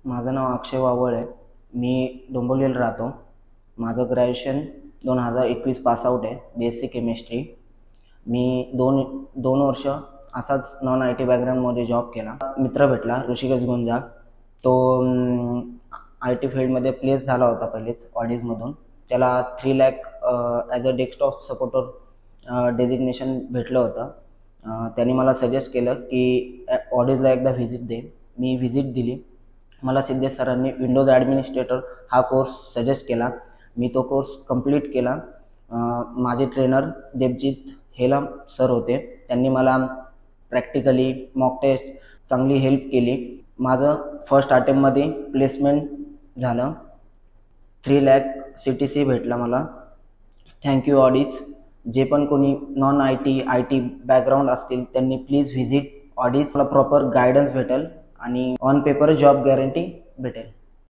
माझं नाव अक्षय वावळ आहे. मी डोंबिवलीला राहतो. माझं ग्रॅज्युएशन 2021 पासआउट आहे, BSc केमिस्ट्री. मी दोन वर्ष असाच नॉन IT बॅकग्राऊंडमध्ये जॉब केला. मित्र भेटला ऋषिकेश गुंजाळ. तो IT फील्डमध्ये प्लेस झाला होता पहिलेच ऑडिटमधून. त्याला 3 lakh as a desktop supporter designation भेटलं होतं. त्यांनी मला सजेस्ट केलं की ऑडिटला एकदा व्हिजिट दे. मी व्हिजिट दिली. मला सिद्धेश सरांनी विंडोज ॲडमिनिस्ट्रेटर हा कोर्स सजेस्ट केला. मी तो कोर्स कंप्लीट केला. माझे ट्रेनर देवजीत हेलम सर होते. त्यांनी मला प्रॅक्टिकली मॉक टेस्ट चांगली हेल्प केली. माझं फर्स्ट अटेम्प्टमध्ये प्लेसमेंट झालं. 3 लाख CTC भेटला मला. Thank you audits. जे पण कोणी नॉन IT बॅकग्राऊंड असतील त्यांनी प्लीज व्हिजिट ऑडिट्स. मला प्रॉपर गायडन्स भेटेल आणि ऑन पेपर जॉब गॅरंटी भेटेल.